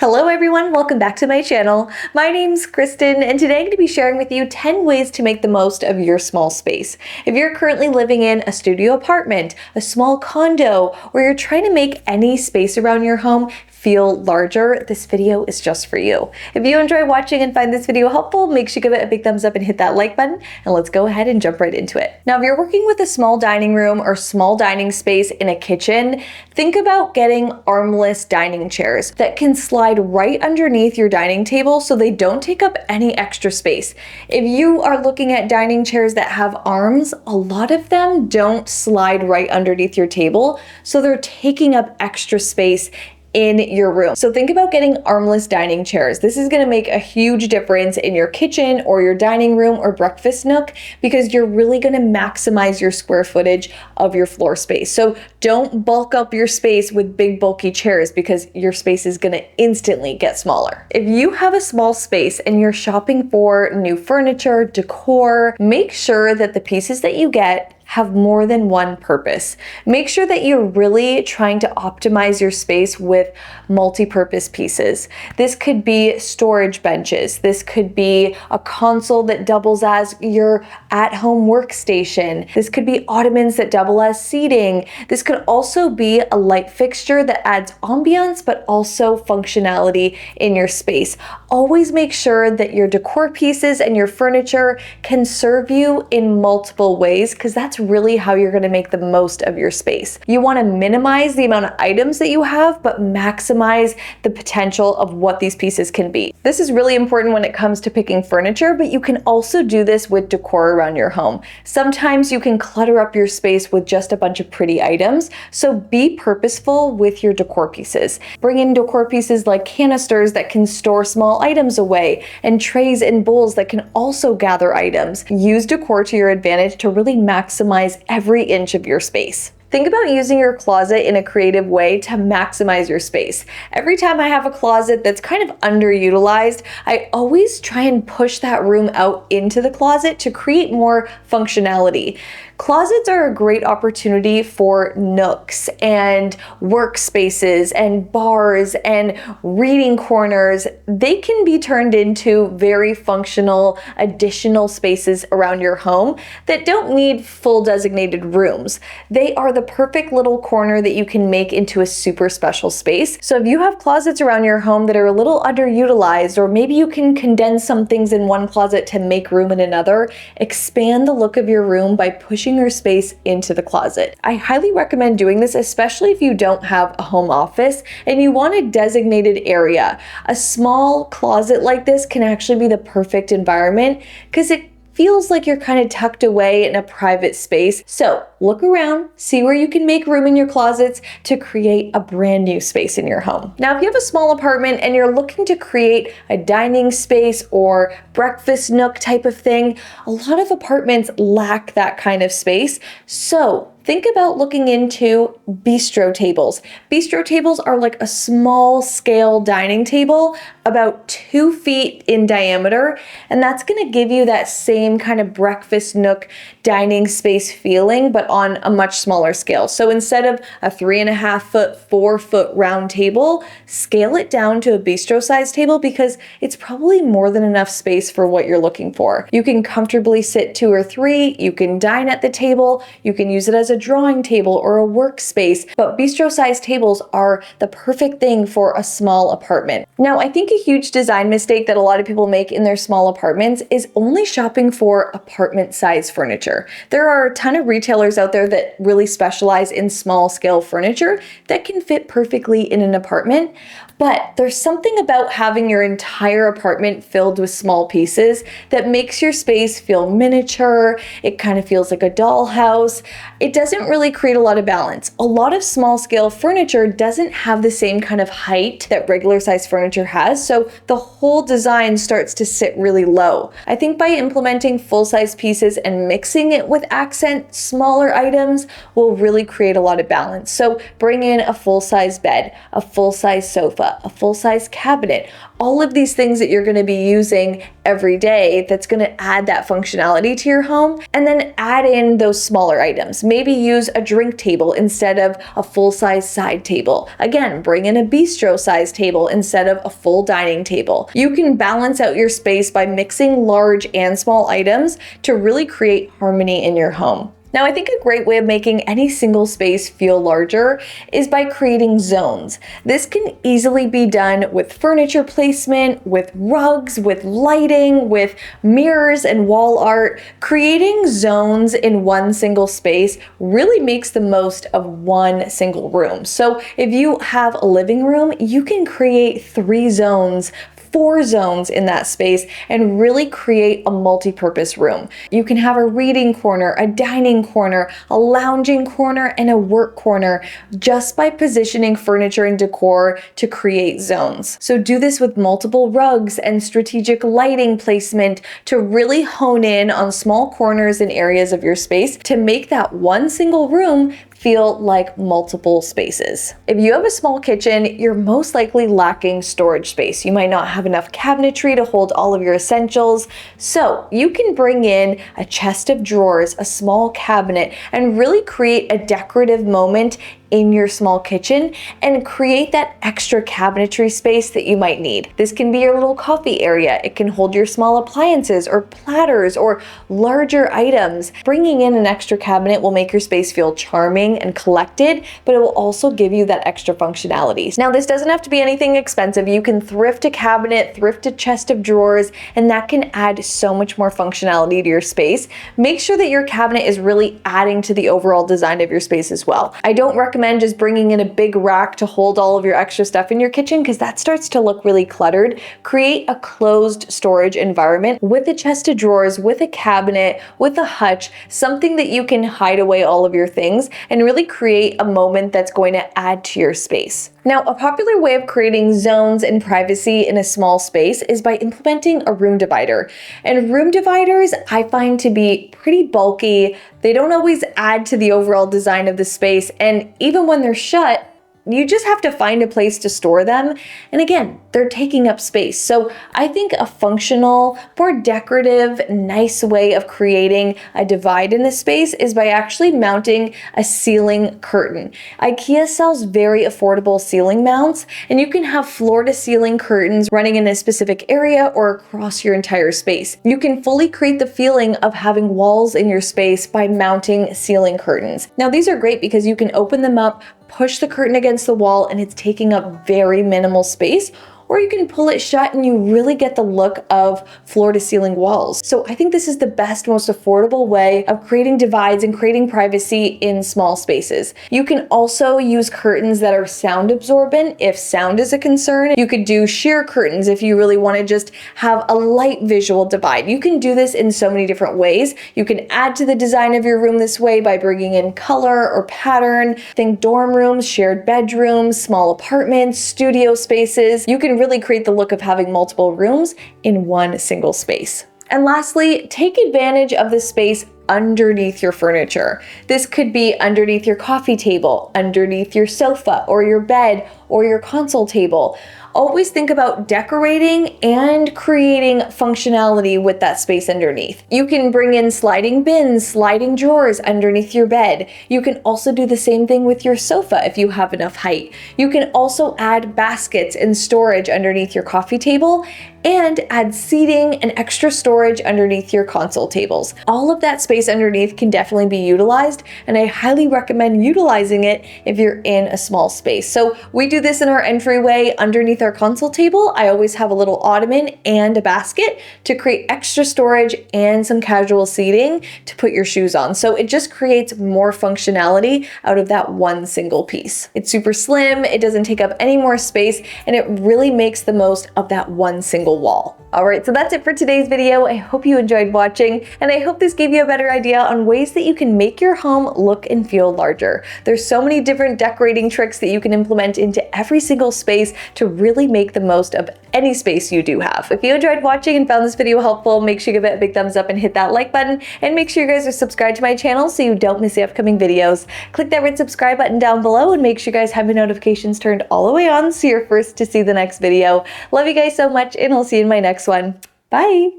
Hello everyone, welcome back to my channel. My name's Kristen and today I'm going to be sharing with you 10 ways to make the most of your small space. If you're currently living in a studio apartment, a small condo, or you're trying to make any space around your home feel larger, this video is just for you. If you enjoy watching and find this video helpful, make sure you give it a big thumbs up and hit that like button, and let's go ahead and jump right into it. Now, if you're working with a small dining room or small dining space in a kitchen, think about getting armless dining chairs that can slide right underneath your dining table so they don't take up any extra space. If you are looking at dining chairs that have arms, a lot of them don't slide right underneath your table, so they're taking up extra space in your room. So think about getting armless dining chairs. This is going to make a huge difference in your kitchen or your dining room or breakfast nook because you're really going to maximize your square footage of your floor space. So don't bulk up your space with big bulky chairs because your space is going to instantly get smaller. If you have a small space and you're shopping for new furniture, decor, make sure that the pieces that you get have more than one purpose. Make sure that you're really trying to optimize your space with multi-purpose pieces. This could be storage benches. This could be a console that doubles as your at-home workstation. This could be ottomans that double as seating. This could also be a light fixture that adds ambiance but also functionality in your space. Always make sure that your decor pieces and your furniture can serve you in multiple ways because that's really how you're going to make the most of your space. You want to minimize the amount of items that you have, but maximize the potential of what these pieces can be. This is really important when it comes to picking furniture, but you can also do this with decor around your home. Sometimes you can clutter up your space with just a bunch of pretty items, so be purposeful with your decor pieces. Bring in decor pieces like canisters that can store small items away, and trays and bowls that can also gather items. Use decor to your advantage to really maximize every inch of your space. Think about using your closet in a creative way to maximize your space. Every time I have a closet that's kind of underutilized, I always try and push that room out into the closet to create more functionality. Closets are a great opportunity for nooks and workspaces and bars and reading corners. They can be turned into very functional additional spaces around your home that don't need full designated rooms. They are the perfect little corner that you can make into a super special space. So if you have closets around your home that are a little underutilized, or maybe you can condense some things in one closet to make room in another, expand the look of your room by pushing your space into the closet. I highly recommend doing this, especially if you don't have a home office and you want a designated area. A small closet like this can actually be the perfect environment because it feels like you're kind of tucked away in a private space. So look around, see where you can make room in your closets to create a brand new space in your home. Now, if you have a small apartment and you're looking to create a dining space or breakfast nook type of thing, a lot of apartments lack that kind of space. So think about looking into bistro tables. Bistro tables are like a small scale dining table, about 2 feet in diameter, and that's gonna give you that same kind of breakfast nook dining space feeling, but on a much smaller scale. So instead of a 3.5 foot, 4 foot round table, scale it down to a bistro size table because it's probably more than enough space for what you're looking for. You can comfortably sit 2 or 3, you can dine at the table, you can use it as a drawing table or a workspace, but bistro size tables are the perfect thing for a small apartment. Now, I think a huge design mistake that a lot of people make in their small apartments is only shopping for apartment size furniture. There are a ton of retailers out there that really specialize in small scale furniture that can fit perfectly in an apartment, but there's something about having your entire apartment filled with small pieces that makes your space feel miniature. It kind of feels like a dollhouse. It doesn't really create a lot of balance. A lot of small scale furniture doesn't have the same kind of height that regular size furniture has, so the whole design starts to sit really low. I think by implementing full-size pieces and mixing it with accent smaller items will really create a lot of balance. So bring in a full-size bed, a full-size sofa, sofa, a full-size cabinet, all of these things that you're going to be using every day that's going to add that functionality to your home. And then add in those smaller items. Maybe use a drink table instead of a full-size side table. Again, bring in a bistro-size table instead of a full dining table. You can balance out your space by mixing large and small items to really create harmony in your home. Now, I think a great way of making any single space feel larger is by creating zones. This can easily be done with furniture placement, with rugs, with lighting, with mirrors and wall art. Creating zones in one single space really makes the most of one single room. So if you have a living room, you can create 3 zones, 4 zones in that space and really create a multi-purpose room. You can have a reading corner, a dining corner, a lounging corner, and a work corner just by positioning furniture and decor to create zones. So do this with multiple rugs and strategic lighting placement to really hone in on small corners and areas of your space to make that one single room feel like multiple spaces. If you have a small kitchen, you're most likely lacking storage space. You might not have enough cabinetry to hold all of your essentials. So you can bring in a chest of drawers, a small cabinet, and really create a decorative moment in your small kitchen and create that extra cabinetry space that you might need. This can be your little coffee area. It can hold your small appliances or platters or larger items. Bringing in an extra cabinet will make your space feel charming and collected, but it will also give you that extra functionality. Now, this doesn't have to be anything expensive. You can thrift a cabinet, thrift a chest of drawers, and that can add so much more functionality to your space. Make sure that your cabinet is really adding to the overall design of your space as well. I don't recommend just bringing in a big rack to hold all of your extra stuff in your kitchen because that starts to look really cluttered. Create a closed storage environment with a chest of drawers, with a cabinet, with a hutch, something that you can hide away all of your things and really create a moment that's going to add to your space. Now, a popular way of creating zones and privacy in a small space is by implementing a room divider. And room dividers I find to be pretty bulky. They don't always add to the overall design of the space, and even when they're shut, you just have to find a place to store them. And again, they're taking up space. So I think a functional, more decorative, nice way of creating a divide in the space is by actually mounting a ceiling curtain. IKEA sells very affordable ceiling mounts, and you can have floor to ceiling curtains running in a specific area or across your entire space. You can fully create the feeling of having walls in your space by mounting ceiling curtains. Now, these are great because you can open them up, push the curtain against the wall, and it's taking up very minimal space. Or you can pull it shut and you really get the look of floor to ceiling walls. So I think this is the best, most affordable way of creating divides and creating privacy in small spaces. You can also use curtains that are sound absorbent if sound is a concern. You could do sheer curtains if you really want to just have a light visual divide. You can do this in so many different ways. You can add to the design of your room this way by bringing in color or pattern. Think dorm rooms, shared bedrooms, small apartments, studio spaces. You can really create the look of having multiple rooms in one single space. And lastly, take advantage of the space underneath your furniture. This could be underneath your coffee table, underneath your sofa or your bed or your console table. Always think about decorating and creating functionality with that space underneath. You can bring in sliding bins, sliding drawers underneath your bed. You can also do the same thing with your sofa if you have enough height. You can also add baskets and storage underneath your coffee table and add seating and extra storage underneath your console tables. All of that space underneath can definitely be utilized, and I highly recommend utilizing it if you're in a small space. So we do this in our entryway underneath our console table. I always have a little ottoman and a basket to create extra storage and some casual seating to put your shoes on. So it just creates more functionality out of that one single piece. It's super slim, it doesn't take up any more space, and it really makes the most of that one single wall. Alright, so that's it for today's video. I hope you enjoyed watching, and I hope this gave you a better idea on ways that you can make your home look and feel larger. There's so many different decorating tricks that you can implement into every single space to really make the most of any space you do have. If you enjoyed watching and found this video helpful, make sure you give it a big thumbs up and hit that like button, and make sure you guys are subscribed to my channel so you don't miss the upcoming videos. Click that red subscribe button down below and make sure you guys have your notifications turned all the way on so you're first to see the next video. Love you guys so much, and I'll see you in my next one. Bye!